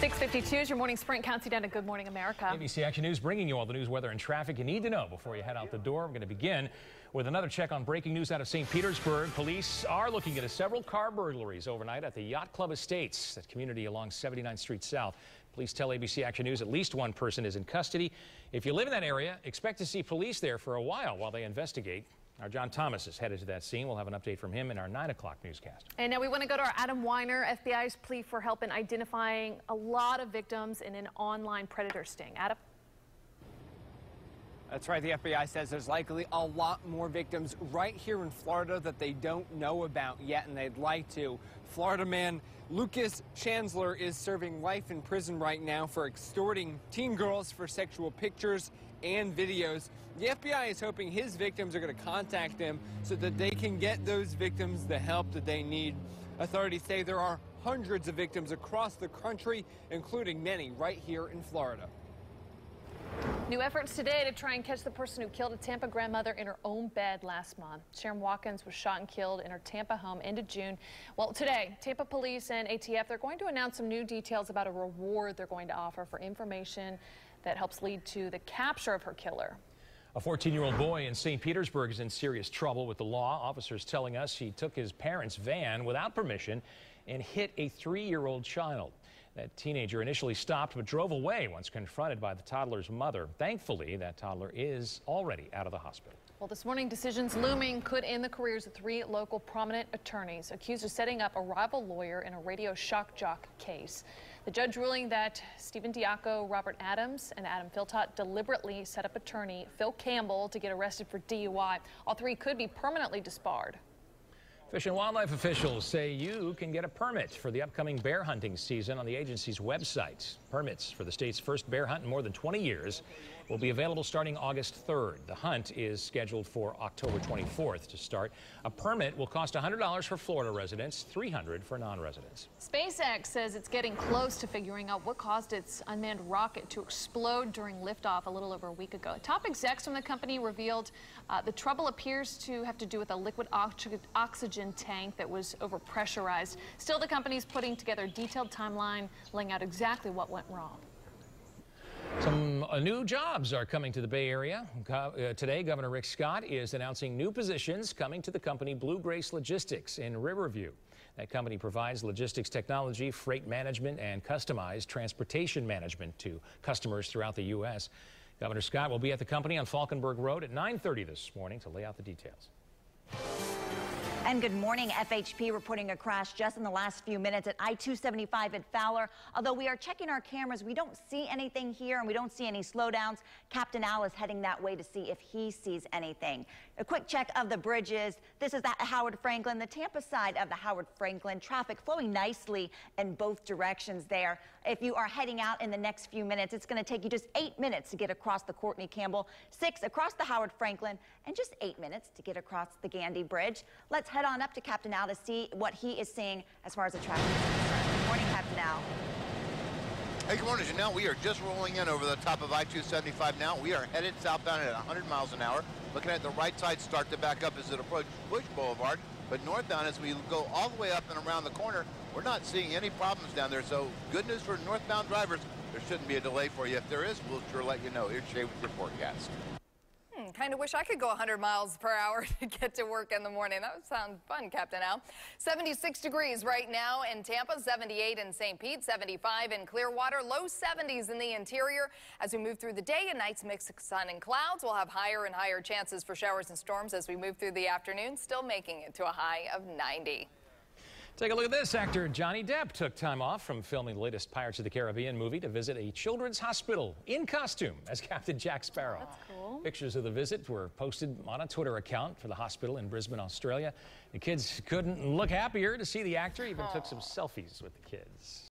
6:52 is your morning sprint. Counts you down to Good Morning America. ABC Action News bringing you all the news, weather, and traffic you need to know before you head out the door. We're going to begin with another check on breaking news out of St. Petersburg. Police are looking into several car burglaries overnight at the Yacht Club Estates, that community along 79th Street South. Police tell ABC Action News at least one person is in custody. If you live in that area, expect to see police there for a while they investigate. Our John Thomas is headed to that scene. We'll have an update from him in our 9 o'clock newscast. And now we want to go to our Adam Weiner. FBI's plea for help in identifying a lot of victims in an online predator sting. Adam? That's right. The FBI says there's likely a lot more victims right here in Florida that they don't know about yet, and they'd like to. Florida man Lucas Chandler is serving life in prison right now for extorting teen girls for sexual pictures and videos. The FBI is hoping his victims are going to contact him so that they can get those victims the help that they need. Authorities say there are hundreds of victims across the country, including many right here in Florida. New efforts today to try and catch the person who killed a Tampa grandmother in her own bed last month. Sharon Watkins was shot and killed in her Tampa home end of June. Well, today, Tampa police and ATF, they're going to announce some new details about a reward they're going to offer for information that helps lead to the capture of her killer. A 14-year-old boy in St. Petersburg is in serious trouble with the law. Officers telling us he took his parents' van without permission and hit a 3-year-old child. That teenager initially stopped but drove away once confronted by the toddler's mother. Thankfully, that toddler is already out of the hospital. Well, this morning, decisions looming could end the careers of 3 local prominent attorneys accused of setting up a rival lawyer in a radio shock jock case. The judge ruling that Stephen Diaco, Robert Adams, and Adam Philtott deliberately set up attorney Phil Campbell to get arrested for DUI. All 3 could be permanently disbarred. Fish and Wildlife officials say you can get a permit for the upcoming bear hunting season on the agency's website. Permits for the state's first bear hunt in more than 20 years will be available starting August 3rd. The hunt is scheduled for October 24th to start. A permit will cost $100 for Florida residents, $300 for non-residents. Spacex says it's getting close to figuring out what caused its unmanned rocket to explode during liftoff a little over a week ago. Top execs from the company revealed the trouble appears to have to do with a liquid oxygen tank that was overpressurized. Still, the company's putting together a detailed timeline laying out exactly what went wrong. Some new jobs are coming to the Bay Area. Today, Governor Rick Scott is announcing new positions coming to the company Blue Grace Logistics in Riverview. That company provides logistics technology, freight management, and customized transportation management to customers throughout the U.S. Governor Scott will be at the company on Falkenberg Road at 9:30 this morning to lay out the details. And good morning. FHP reporting a crash just in the last few minutes at I-275 at Fowler. Although we are checking our cameras, we don't see anything here and we don't see any slowdowns. Captain Al is heading that way to see if he sees anything. A quick check of the bridges. This is at Howard Franklin, the Tampa side of the Howard Franklin. Traffic flowing nicely in both directions there. If you are heading out in the next few minutes, it's going to take you just 8 minutes to get across the Courtney Campbell, 6 across the Howard Franklin, and just 8 minutes to get across the Gandy Bridge. Let's head on up to Captain Al to see what he is seeing as far as the traffic is concerned. Good morning, Captain Al. Hey, good morning, Janelle. We are just rolling in over the top of I-275 now. We are headed southbound at 100 miles an hour. Looking at the right side, start to back up as it approaches Bush Boulevard. But northbound, as we go all the way up and around the corner, we're not seeing any problems down there. So good news for northbound drivers. There shouldn't be a delay for you. If there is, we'll sure let you know. Here's Shay with your forecast. Kind of wish I could go 100 miles per hour to get to work in the morning. That would sound fun, Captain Al. 76 degrees right now in Tampa, 78 in St. Pete, 75 in Clearwater, low 70s in the interior. As we move through the day, a night's mix of sun and clouds. We'll have higher and higher chances for showers and storms as we move through the afternoon, still making it to a high of 90. Take a look at this. Actor Johnny Depp took time off from filming the latest Pirates of the Caribbean movie to visit a children's hospital in costume as Captain Jack Sparrow. That's cool. Pictures of the visit were posted on a Twitter account for the hospital in Brisbane, Australia. The kids couldn't look happier to see the actor. Even took some selfies with the kids.